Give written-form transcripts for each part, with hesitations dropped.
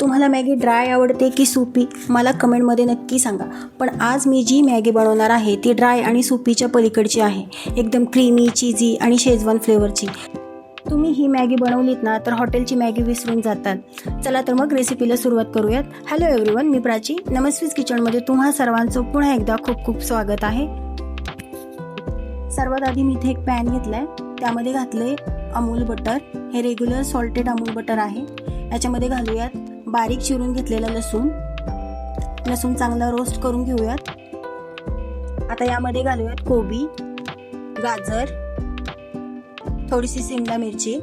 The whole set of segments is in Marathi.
तुम्हाला मॅगी ड्राय आवडते की सुपी मला कमेंटमध्ये नक्की सांगा। पण आज मी जी मॅगी बनवणार आहे ती ड्राय आणि सुपीच्या पलीकडची आहे, एकदम क्रीमी, चीजी आणि शेजवान फ्लेवरची। तुम्ही ही मॅगी बनवलीत ना तर हॉटेलची मॅगी विसरून जातात। चला तर मग रेसिपीला सुरुवात करूयात। हॅलो एव्हरीवन, मी प्राची, नमस्वीज किचनमध्ये तुम्हा सर्वांचं पुन्हा एकदा खूप खूप स्वागत आहे। सर्वात आधी मी इथे एक पॅन घेतलाय, त्यामध्ये घातले अमूल बटर। हे रेग्युलर सॉल्टेड अमूल बटर आहे। याच्यामध्ये घालूयात बारीक चिरून घेतलेला लसूण चांगला रोस्ट करून घेऊयात। आता यामध्ये घालूयात कोबी, गाजर, थोडीशी शिमला मिरची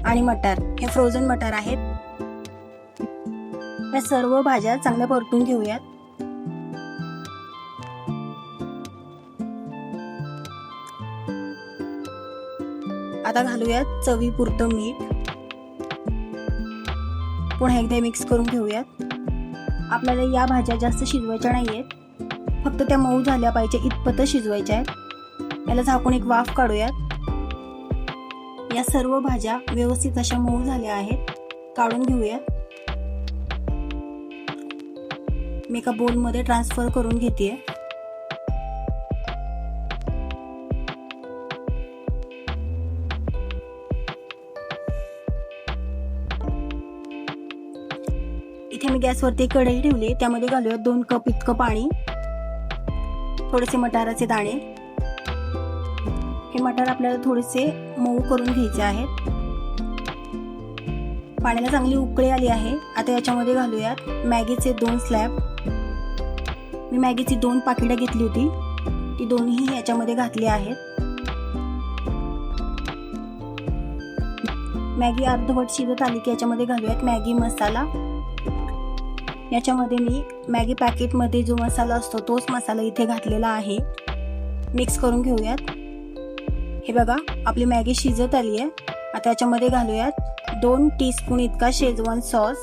आणि मटार। हे फ्रोझन मटार आहेत। या सर्व भाज्या चांगल्या परतून घेऊयात। आता घालूयात चवीपुरतं मीठ। पुन्हा एकदा मिक्स करून घेऊयात। आपल्याला या भाज्या जास्त शिजवायच्या नाहीयेत, फक्त त्या मऊ झाल्या पाहिजे इतपत शिजवायच्या आहेत। याला झाकून एक वाफ काढूयात। या सर्व भाज्या व्यवस्थित अशा मऊ झाल्या आहेत, काढून घेऊयात। मी एका बोलमध्ये ट्रान्सफर करून घेतेय। इथे मी गॅसवरती कढई ठेवली, त्यामध्ये घालूयात 2 कप इतकं पाणी, थोडेसे मटाराचे दाणे। हे मटार आपल्याला थोडेसे मऊ करून घ्यायचे आहेत। पाण्याला चांगली उकळी आली आहे। आता याच्यामध्ये घालूयात मॅगीचे 2 स्लॅब। मी मॅगीची 2 पाकिटं घेतली होती, ती दोन्ही याच्यामध्ये घातली आहेत। मॅगी अर्धवट शिजत आली की याच्यामध्ये घालूयात मॅगी मसाला। याच्यामध्ये मी मॅगी पॅकेटमध्ये जो मसाला असतो तोच मसाला इथे घातलेला आहे। मिक्स करून घेऊयात। हे बघा, आपली मॅगी शिजत आली आहे। आता याच्यामध्ये घालूयात 2 टीस्पून इतका शेजवान सॉस।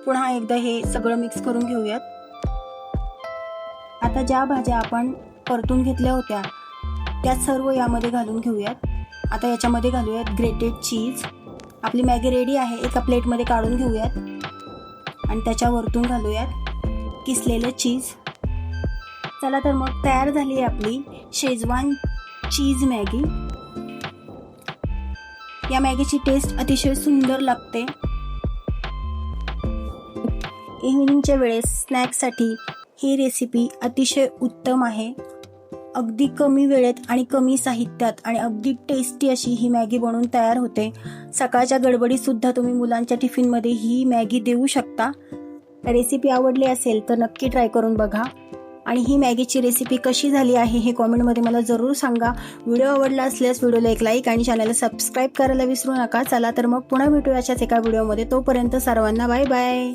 पुन्हा एकदा हे सगळं मिक्स करून घेऊयात। आता ज्या भाज्या आपण परतून घेतल्या होत्या त्या सर्व यामध्ये घालून घेऊयात। आता याच्यामध्ये घालूयात ग्रेटेड चीज। आपली मॅगी रेडी आहे, एका प्लेटमध्ये काढून घेऊयात आणि त्याच्यावरतून घालूयात किसलेलं चीज। चला तर मग तयार झाली आहे आपली शेजवान चीज मॅगी। या मॅगीची टेस्ट अतिशय सुंदर लागते। इव्हिनिंगच्या वेळेस स्नॅक्ससाठी ही रेसिपी अतिशय उत्तम आहे। अगदी कमी वेळेत आणि कमी साहित्यात आणि अगदी टेस्टी अशी ही मॅगी बनवून तयार होते। सकाळच्या गडबडीत सुद्धा तुम्ही मुलांच्या टिफिनमध्ये ही मॅगी देऊ शकता। रेसिपी आवडली असेल तर नक्की ट्राय करून बघा आणि ही मॅगीची रेसिपी कशी झाली आहे हे कॉमेंटमध्ये मला जरूर सांगा। व्हिडिओ आवडला असल्यास व्हिडिओला एक लाईक आणि चॅनलला सबस्क्राईब करायला विसरू नका। चला तर मग पुन्हा भेटूया अशाच एका व्हिडिओमध्ये। तोपर्यंत सर्वांना बाय बाय।